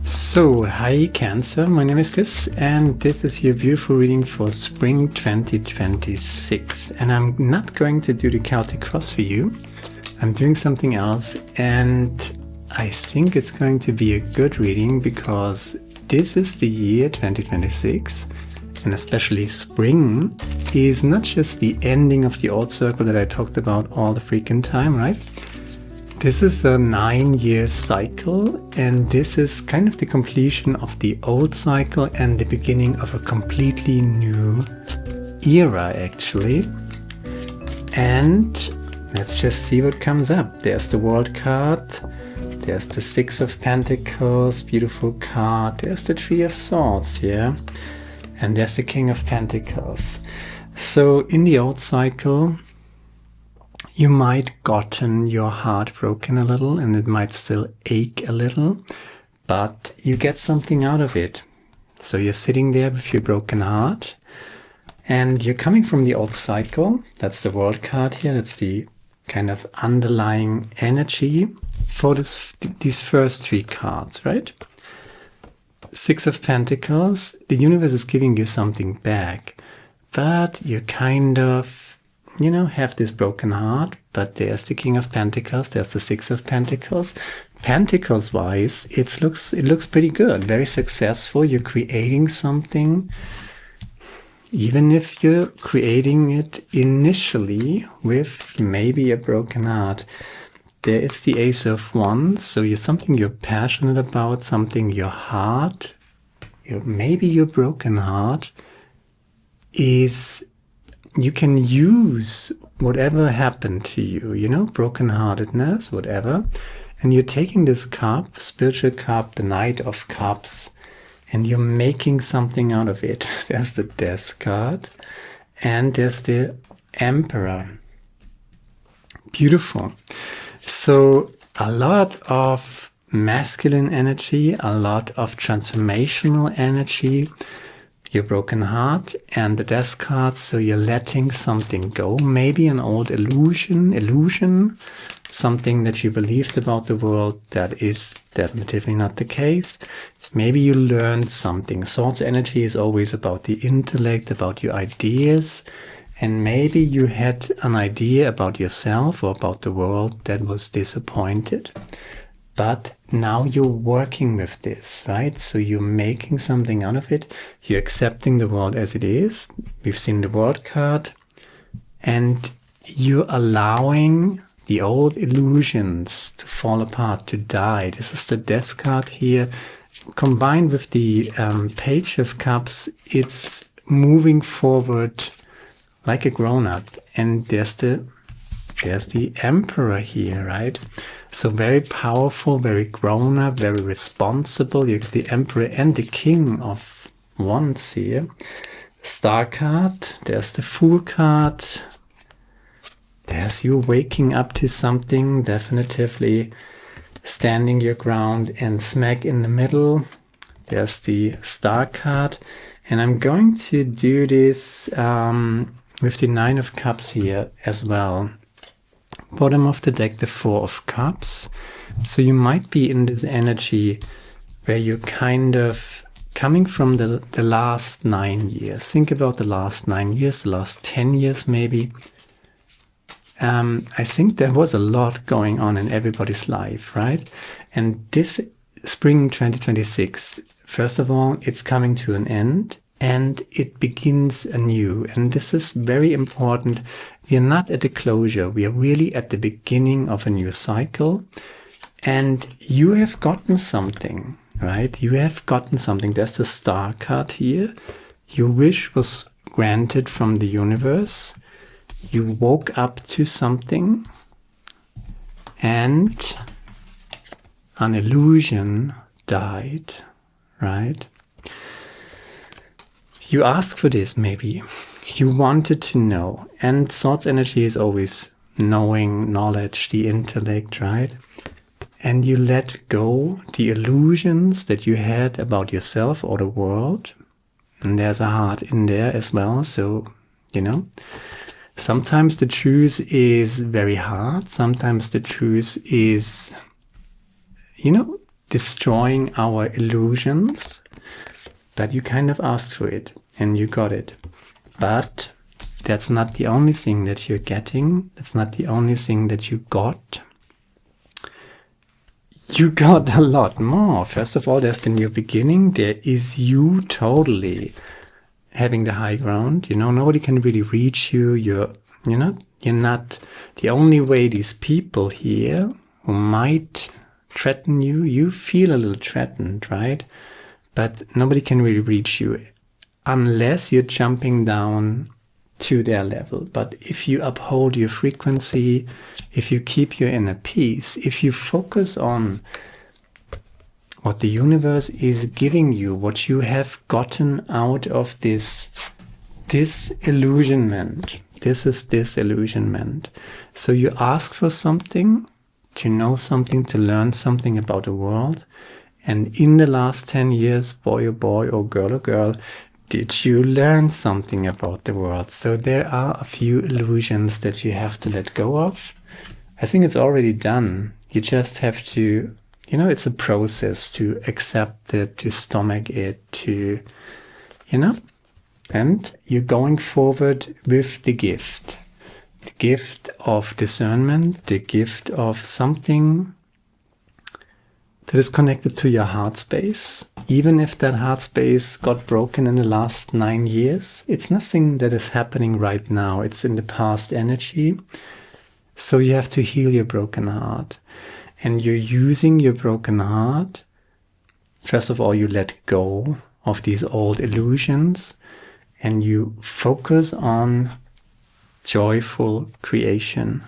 So, hi Cancer, my name is Chris and this is your beautiful reading for Spring 2026. And I'm not going to do the Celtic cross for you. I'm doing something else and I think it's going to be a good reading because this is the year 2026 and especially spring is not just the ending of the old circle that I talked about all the freaking time, right? This is a 9-year cycle and this is kind of the completion of the old cycle and the beginning of a completely new era actually. And let's just see what comes up. There's the World card, there's the Six of Pentacles, beautiful card, there's the Three of Swords here, and there's the King of Pentacles. So in the old cycle, you might gotten your heart broken a little and it might still ache a little, but you get something out of it. So you're sitting there with your broken heart and you're coming from the old cycle. That's the World card here. That's the kind of underlying energy for these first three cards, right? Six of Pentacles, the universe is giving you something back, but you kind of have this broken heart, but there's the King of Pentacles, there's the Six of Pentacles. Pentacles-wise, it looks pretty good, very successful. You're creating something, even if you're creating it initially with maybe a broken heart. There is the Ace of Wands, so something you're passionate about, something your heart, maybe your broken heart is. You can use whatever happened to you, brokenheartedness, whatever. And you're taking this cup, spiritual cup, the Knight of Cups, and you're making something out of it. There's the Death card. And there's the Emperor. Beautiful. So a lot of masculine energy, a lot of transformational energy. Your broken heart and the Death card, so you're letting something go, maybe an old illusion, something that you believed about the world that is definitively not the case. Maybe you learned something. Swords energy is always about the intellect, about your ideas, and maybe you had an idea about yourself or about the world that was disappointed. But now you're working with this, right? So you're making something out of it. You're accepting the world as it is. We've seen the World card. And you're allowing the old illusions to fall apart, to die. This is the Death card here. Combined with the Page of Cups, it's moving forward like a grown-up. And there's the Emperor here, right? So very powerful, very grown-up, very responsible. You get the Emperor and the King of Wands here. Star card, there's the Fool card. There's you waking up to something, definitively standing your ground, and smack in the middle, there's the Star card. And I'm going to do this with the Nine of Cups here as well. Bottom of the deck, the Four of Cups. So you might be in this energy where you're kind of coming from the last 9 years. Think about the last 9 years, the last 10 years maybe. I think there was a lot going on in everybody's life, right? And this spring 2026, first of all, it's coming to an end and it begins anew. And this is very important. We are not at the closure. We are really at the beginning of a new cycle. And you have gotten something, right? You have gotten something. There's the Star card here. Your wish was granted from the universe. You woke up to something. And an illusion died, right? You asked for this, maybe. You wanted to know. And Swords energy is always knowing, knowledge, the intellect, right? And you let go the illusions that you had about yourself or the world. And there's a heart in there as well. So, sometimes the truth is very hard. Sometimes the truth is, destroying our illusions, but you kind of asked for it and you got it. But that's not the only thing that you're getting. That's not the only thing that you got. You got a lot more. First of all, there's the new beginning. There is you totally having the high ground. You know, nobody can really reach you. You're not the only way. These people here who might threaten you, you feel a little threatened, right? But nobody can really reach you unless you're jumping down to their level. But if you uphold your frequency, if you keep your inner peace, if you focus on what the universe is giving you, what you have gotten out of this disillusionment. This is disillusionment. So you ask for something, to know something, to learn something about the world. And in the last 10 years, boy or girl, did you learn something about the world? So there are a few illusions that you have to let go of. I think it's already done. You just have to, it's a process to accept it, to stomach it, to, and you're going forward with the gift of discernment, the gift of something that is connected to your heart space. Even if that heart space got broken in the last 9 years, it's nothing that is happening right now. It's in the past energy. So you have to heal your broken heart. And you're using your broken heart. First of all, you let go of these old illusions and you focus on joyful creation.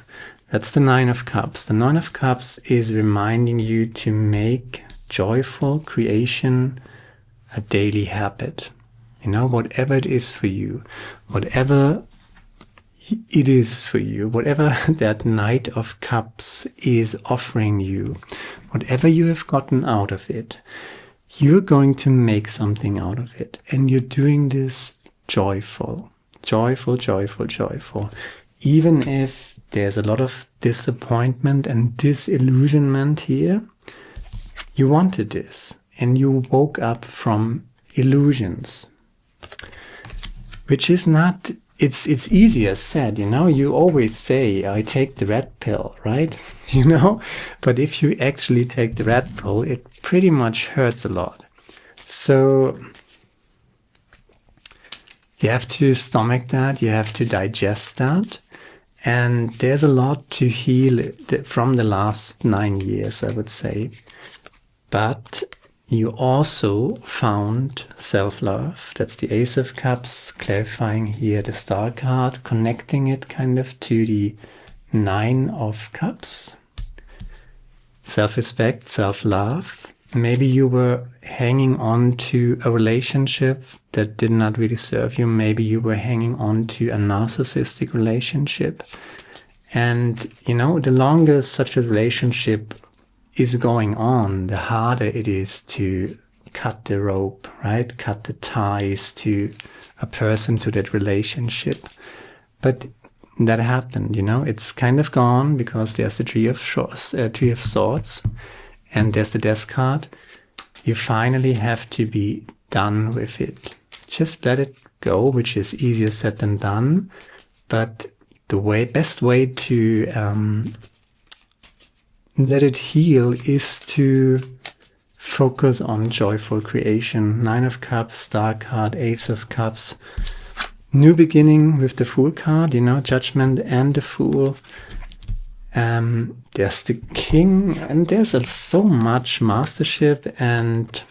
That's the 9 of Cups. The 9 of Cups is reminding you to make joyful creation a daily habit. Whatever it is for you, whatever it is for you, whatever that Knight of Cups is offering you, whatever you have gotten out of it, you're going to make something out of it. And you're doing this joyful. Even if there's a lot of disappointment and disillusionment here, you wanted this and you woke up from illusions, which is not, it's easier said, you always say, I take the red pill, right? But if you actually take the red pill, it pretty much hurts a lot. So you have to stomach that, you have to digest that. And there's a lot to heal from the last 9 years, I would say. But you also found self-love. That's the Ace of Cups, clarifying here the Star card, connecting it kind of to the 9 of Cups. Self-respect, self-love. Maybe you were hanging on to a relationship that did not really serve you. Maybe you were hanging on to a narcissistic relationship. And, the longer such a relationship is going on, the harder it is to cut the rope, right? Cut the ties to a person, to that relationship. But that happened, it's kind of gone because there's the Three of Swords. And there's the Death card. You finally have to be done with it. Just let it go, which is easier said than done. But the best way to let it heal is to focus on joyful creation. 9 of Cups, Star card, Ace of Cups. New beginning with the Fool card, Judgment and the Fool. There's the King, and there's so much mastership and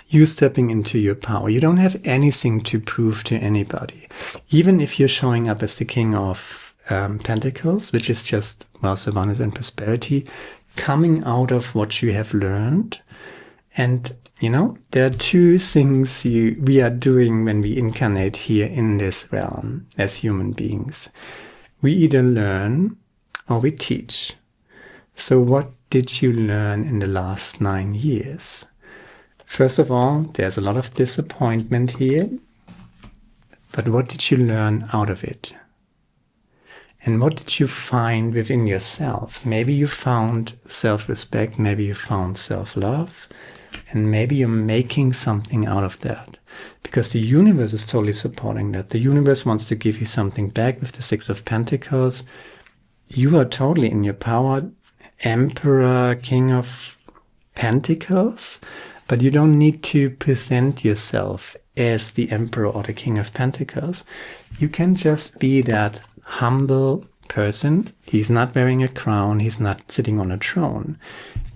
you stepping into your power. You don't have anything to prove to anybody. Even if you're showing up as the King of Pentacles, which is just wealth, abundance, and prosperity, coming out of what you have learned. And, there are 2 things we are doing when we incarnate here in this realm as human beings. We either learn or we teach. So what did you learn in the last 9 years? First of all, there's a lot of disappointment here. But what did you learn out of it? And what did you find within yourself? Maybe you found self-respect, maybe you found self-love, and maybe you're making something out of that. Because the universe is totally supporting that. The universe wants to give you something back with the Six of Pentacles. You are totally in your power, Emperor, King of Pentacles, but you don't need to present yourself as the Emperor or the King of Pentacles. You can just be that humble person. He's not wearing a crown. He's not sitting on a throne.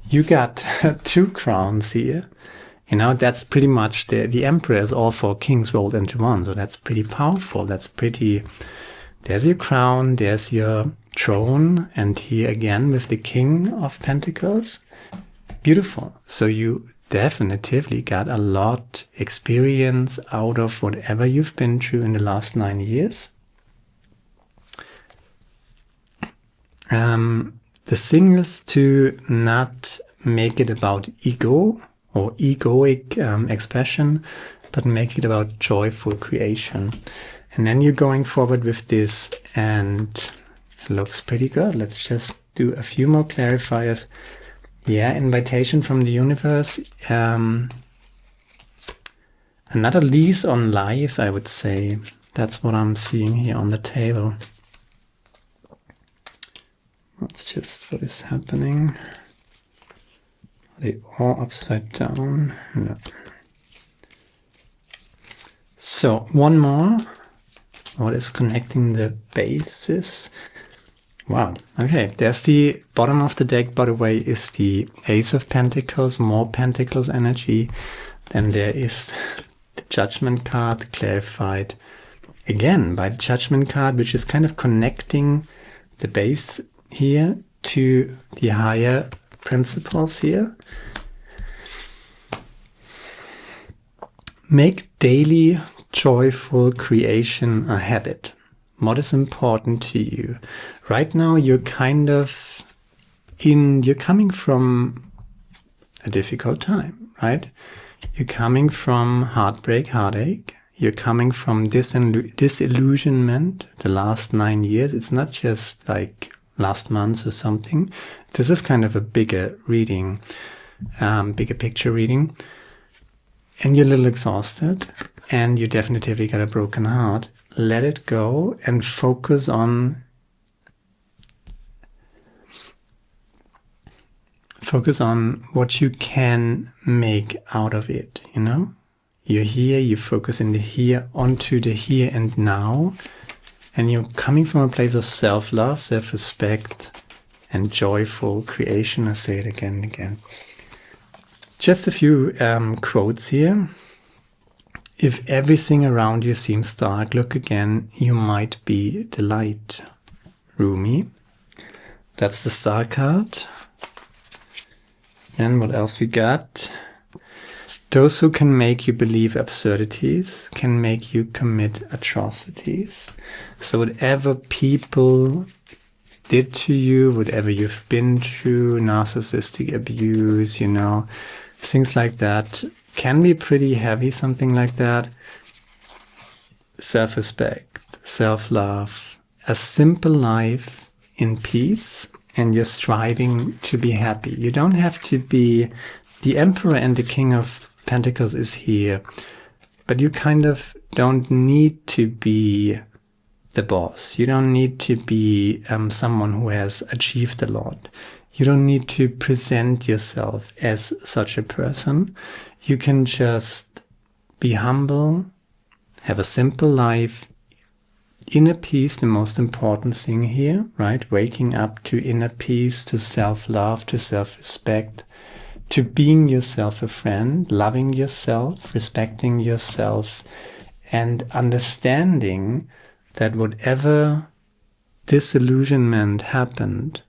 You got 2 crowns here. You know, that's pretty much the Emperor is all 4 kings rolled into one. So that's pretty powerful. That's pretty, there's your crown, there's your throne, and here again with the King of Pentacles. Beautiful. So you definitively got a lot experience out of whatever you've been through in the last 9 years. The thing is to not make it about ego or egoic expression, but make it about joyful creation. And then you're going forward with this, and it looks pretty good. Let's just do a few more clarifiers. Yeah, invitation from the universe. Another lease on life, I would say. That's what I'm seeing here on the table. That's just what is happening. Are they all upside down? No. So, one more. What is connecting the bases? Wow. Okay, there's the bottom of the deck, by the way, is the Ace of Pentacles, more Pentacles energy. Then there is the Judgment card, clarified again by the Judgment card, which is kind of connecting the base here to the higher principles here. Make daily joyful creation a habit. What is important to you? Right now you're kind of you're coming from a difficult time, right? You're coming from heartbreak, heartache. You're coming from disillusionment the last 9 years. It's not just like last month or something. This is kind of a bigger reading, bigger picture reading. And you're a little exhausted and you definitively got a broken heart. Let it go and focus on what you can make out of it, you know? You're here, you focus in the here, onto the here and now, and you're coming from a place of self-love, self-respect, and joyful creation. I say it again and again. Just a few quotes here. If everything around you seems dark, look again, you might be the light. Rumi. That's the Star card. And what else we got? Those who can make you believe absurdities can make you commit atrocities. So whatever people did to you, whatever you've been through, narcissistic abuse, you know, things like that, can be pretty heavy, something like that. Self-respect, self-love, a simple life in peace, and you're striving to be happy. You don't have to be the Emperor, and the King of Pentacles is here, but you kind of don't need to be the boss. You don't need to be someone who has achieved a lot. You don't need to present yourself as such a person. You can just be humble, have a simple life, inner peace, the most important thing here, right? Waking up to inner peace, to self-love, to self-respect, to being yourself a friend, loving yourself, respecting yourself, and understanding that whatever disillusionment happened,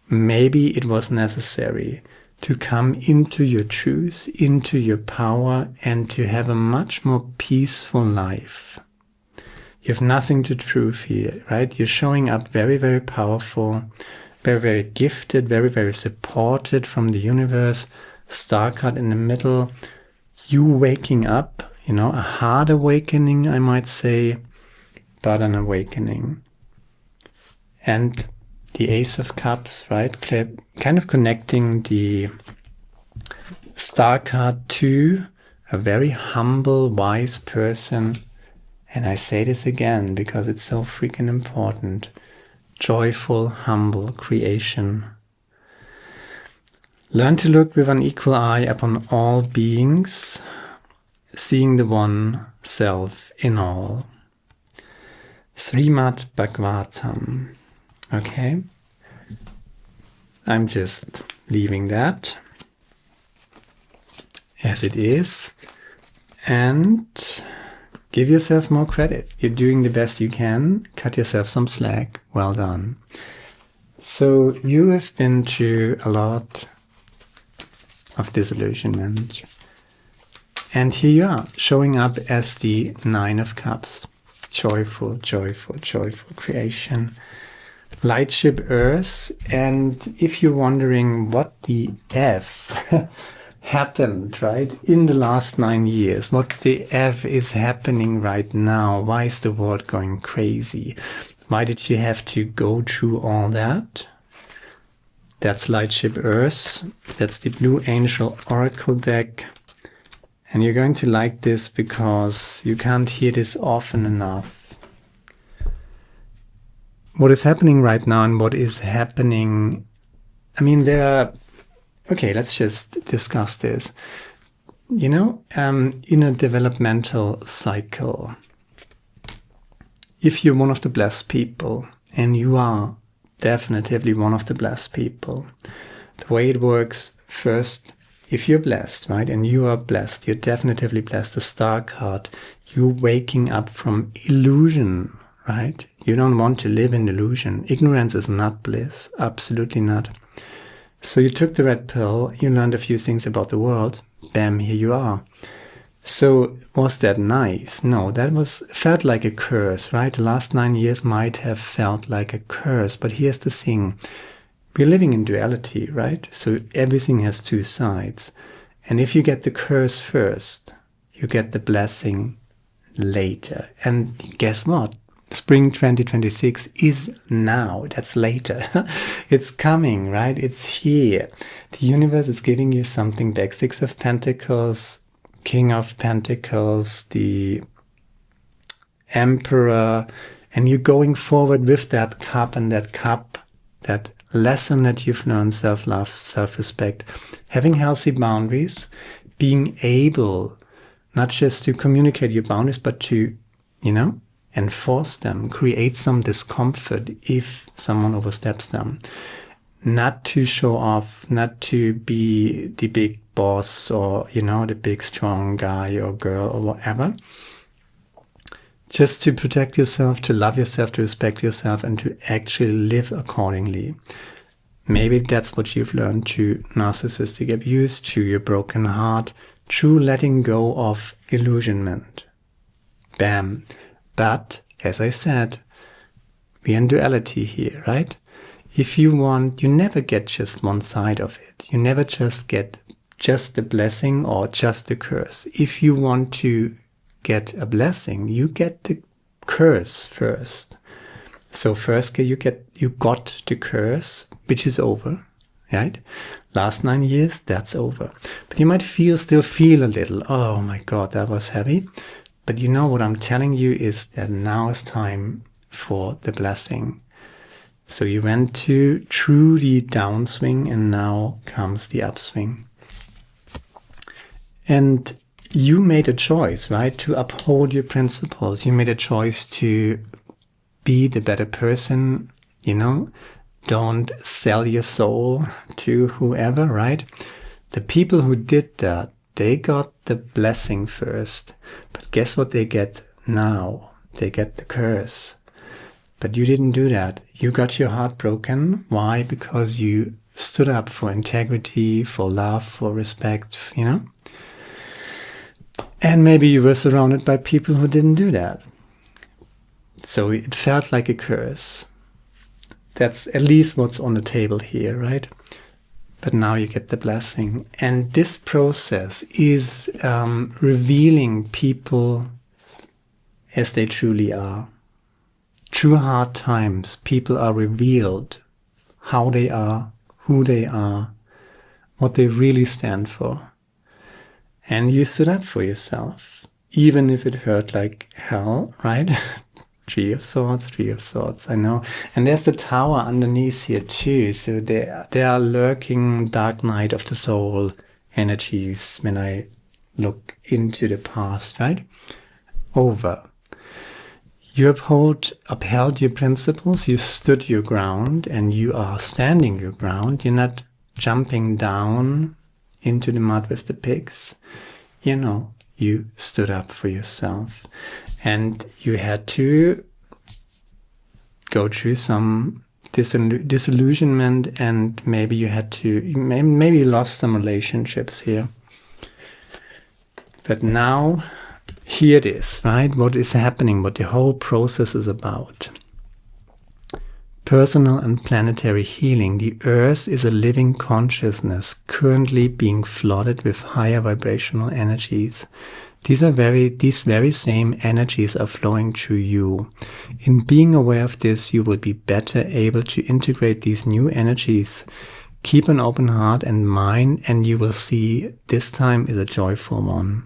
maybe it was necessary to come into your truth, into your power, and to have a much more peaceful life. You have nothing to prove here, right? You're showing up very, very powerful, very, very gifted, very, very supported from the universe. Star card in the middle. You waking up, you know, a hard awakening, I might say, but an awakening. And the Ace of Cups, right? Kind of connecting the Star card to a very humble, wise person. And I say this again because it's so freaking important. Joyful, humble creation. Learn to look with an equal eye upon all beings, seeing the one self in all. Srimad Bhagavatam. Okay. I'm just leaving that as it is. And give yourself more credit. You're doing the best you can. Cut yourself some slack. Well done. So you have been through a lot of disillusionment. And here you are, showing up as the Nine of Cups. Joyful, joyful, joyful creation. Lightship Earth. And if you're wondering what the F happened, right, in the last 9 years, what the F is happening right now, why is the world going crazy? Why did you have to go through all that? That's Lightship Earth. That's the Blue Angel Oracle deck. And you're going to like this because you can't hear this often enough. What is happening right now and what is happening, I mean, there are, okay, let's just discuss this. You know, in a developmental cycle, if you're one of the blessed people, and you are definitively one of the blessed people, the way it works, first, if you're blessed, right, and you are blessed, you're definitively blessed, the Star card, you're waking up from illusion, right? You don't want to live in illusion. Ignorance is not bliss, absolutely not. So you took the red pill, you learned a few things about the world, bam, here you are. So was that nice? No, that felt like a curse, right? The last 9 years might have felt like a curse, but here's the thing. We're living in duality, right? So everything has two sides. And if you get the curse first, you get the blessing later. And guess what? Spring 2026 is now. That's later. It's coming, right? It's here. The universe is giving you something back. Six of Pentacles, King of Pentacles, the Emperor, and you're going forward with that cup, and that cup, that lesson that you've learned, self-love, self-respect, having healthy boundaries, being able not just to communicate your boundaries, but to, you know, enforce them, create some discomfort if someone oversteps them. Not to show off, not to be the big boss or, you know, the big strong guy or girl or whatever. Just to protect yourself, to love yourself, to respect yourself, and to actually live accordingly. Maybe that's what you've learned through narcissistic abuse, through your broken heart, through letting go of illusionment. Bam. But, as I said, we're in duality here, right? If you want, you never get just one side of it. You never just get just the blessing or just the curse. If you want to get a blessing, you get the curse first. So first you got the curse, which is over, right? Last 9 years, that's over. But you might still feel a little, oh my God, that was heavy. But you know what I'm telling you is that now is time for the blessing. So you went through the downswing, and now comes the upswing. And you made a choice, right, to uphold your principles. You made a choice to be the better person, you know. Don't sell your soul to whoever, right? The people who did that, they got the blessing first. But guess what they get now? They get the curse. But you didn't do that. You got your heart broken. Why? Because you stood up for integrity, for love, for respect, you know? And maybe you were surrounded by people who didn't do that. So it felt like a curse. That's at least what's on the table here, right? But now you get the blessing. And this process is revealing people as they truly are. through hard times, people are revealed how they are, who they are, what they really stand for. And you stood up for yourself, even if it hurt like hell, right? Three of Swords, I know. And there's the Tower underneath here too. So there are lurking dark night of the soul energies when I look into the past, right? Over. You upheld your principles, you stood your ground, and you are standing your ground. You're not jumping down into the mud with the pigs. You know, you stood up for yourself. And you had to go through some disillusionment, and maybe you had to, maybe you lost some relationships here. But now, here it is, right? What is happening, what the whole process is about. Personal and planetary healing. The Earth is a living consciousness currently being flooded with higher vibrational energies. These very same energies are flowing through you. In being aware of this, you will be better able to integrate these new energies. Keep an open heart and mind, and you will see this time is a joyful one.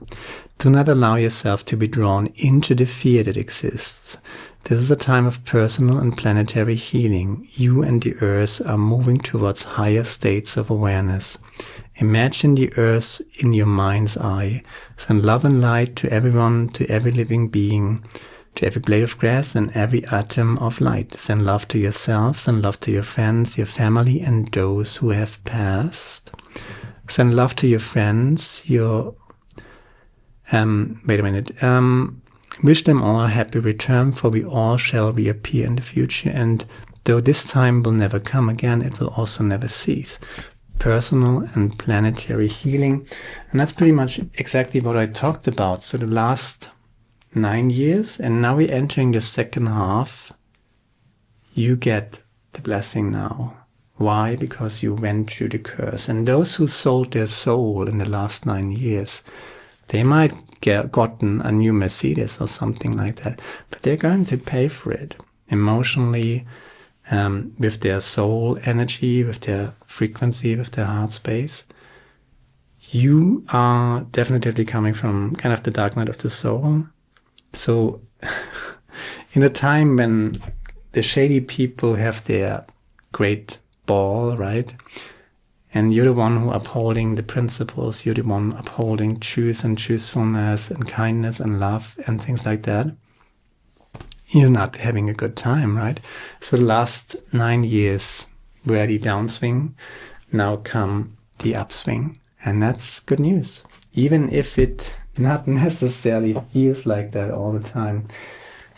Do not allow yourself to be drawn into the fear that exists. This is a time of personal and planetary healing. You and the Earth are moving towards higher states of awareness. Imagine the Earth in your mind's eye. Send love and light to everyone, to every living being, to every blade of grass and every atom of light. Send love to yourself, send love to your friends, your family, and those who have passed. Send love to your friends, wish them all a happy return, for we all shall reappear in the future. And though this time will never come again, it will also never cease. Personal and planetary healing. And that's pretty much exactly what I talked about. So the last 9 years, and now we're entering the second half. You get the blessing now. Why? Because you went through the curse. And those who sold their soul in the last 9 years, they might gotten a new Mercedes or something like that, but they're going to pay for it emotionally, with their soul energy, with their frequency, with their heart space. You are definitely coming from kind of the dark night of the soul. So in a time when the shady people have their great ball, right? And you're the one who upholding the principles, you're the one upholding truth and truthfulness and kindness and love and things like that. You're not having a good time, right? So the last 9 years were the downswing, now come the upswing. And that's good news. Even if it not necessarily feels like that all the time.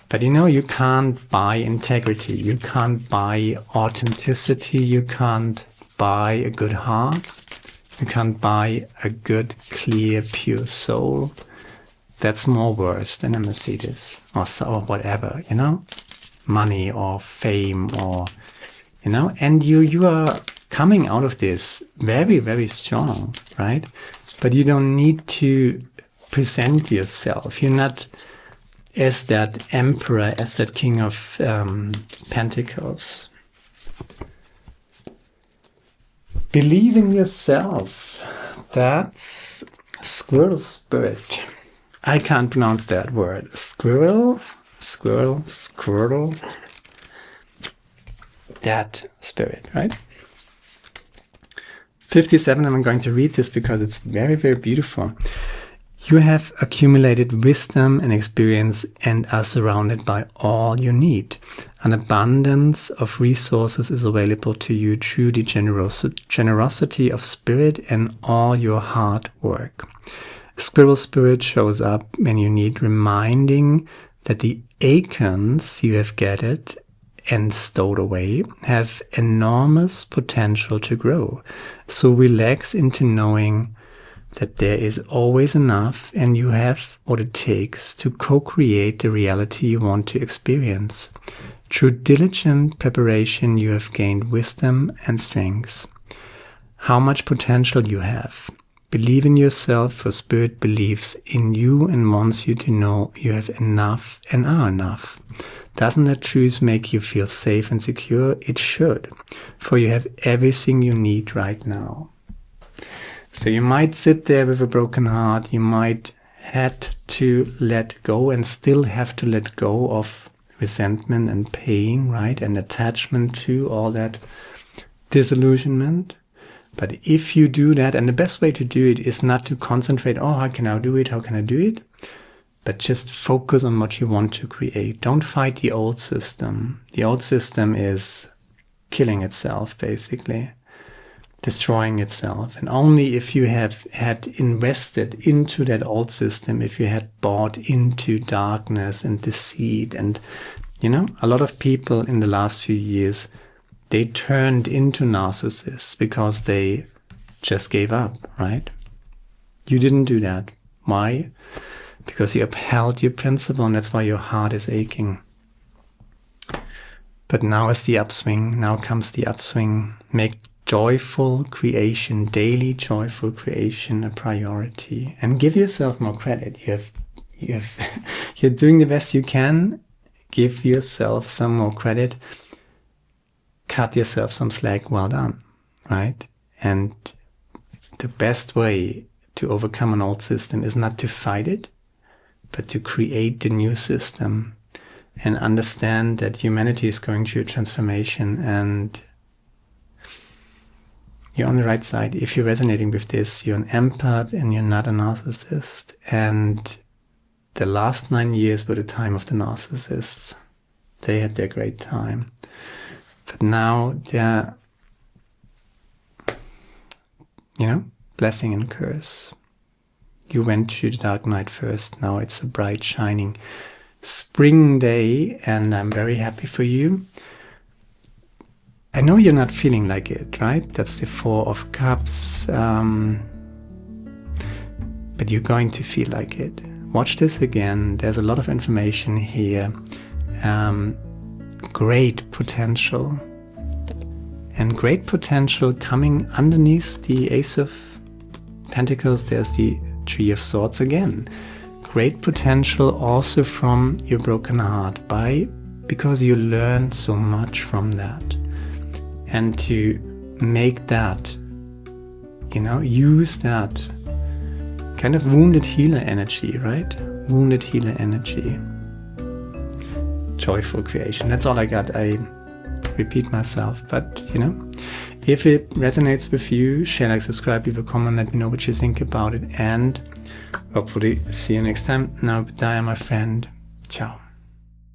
But you know, you can't buy integrity, you can't buy authenticity, you can't buy a good heart, you can't buy a good, clear, pure soul. That's more worse than a Mercedes or whatever, you know, money or fame or, you know, and you are coming out of this very, very strong, right? But you don't need to present yourself. You're not as that emperor, as that king of pentacles. Believe in yourself. That's squirrel spirit. I can't pronounce that word. Squirrel. That spirit, right? 57, and I'm going to read this because it's very, very beautiful. You have accumulated wisdom and experience and are surrounded by all you need. An abundance of resources is available to you through the generosity of spirit and all your hard work. Squirrel spirit shows up when you need reminding that the acorns you have gathered and stowed away have enormous potential to grow. So relax into knowing that there is always enough and you have what it takes to co-create the reality you want to experience. Through diligent preparation, you have gained wisdom and strength. How much potential you have. Believe in yourself, for Spirit believes in you and wants you to know you have enough and are enough. Doesn't that truth make you feel safe and secure? It should, for you have everything you need right now. So you might sit there with a broken heart. You might had to let go and still have to let go of resentment and pain, right? And attachment to all that disillusionment. But if you do that, and the best way to do it is not to concentrate, oh, how can I do it? How can I do it? But just focus on what you want to create. Don't fight the old system. The old system is killing itself, basically, destroying itself. And only if you had invested into that old system, if you had bought into darkness and deceit, and, you know, a lot of people in the last few years, they turned into narcissists because they just gave up, right? You didn't do that. Why? Because you upheld your principle, and that's why your heart is aching. But now is the upswing. Now comes the upswing. Make joyful creation, daily joyful creation, a priority, and give yourself more credit. You're doing the best you can. Give yourself some more credit. Cut yourself some slack. Well done, right? And the best way to overcome an old system is not to fight it, but to create the new system and understand that humanity is going through a transformation, and you're on the right side. If you're resonating with this, you're an empath and you're not a narcissist. And the last 9 years were the time of the narcissists. They had their great time. But now they're, blessing and curse. You went through the dark night first. Now it's a bright, shining spring day, and I'm very happy for you. I know you're not feeling like it, right? That's the 4 of Cups. But you're going to feel like it. Watch this again. There's a lot of information here. Great potential. And great potential coming underneath the Ace of Pentacles. There's the Three of Swords again. Great potential also from your broken heart, because you learned so much from that. And to make that, use that kind of wounded healer energy, right? Wounded healer energy. Joyful creation. That's all I got. I repeat myself, but if it resonates with you, share, like, subscribe, leave a comment, let me know what you think about it, and hopefully see you next time. Now, goodbye, my friend. Ciao.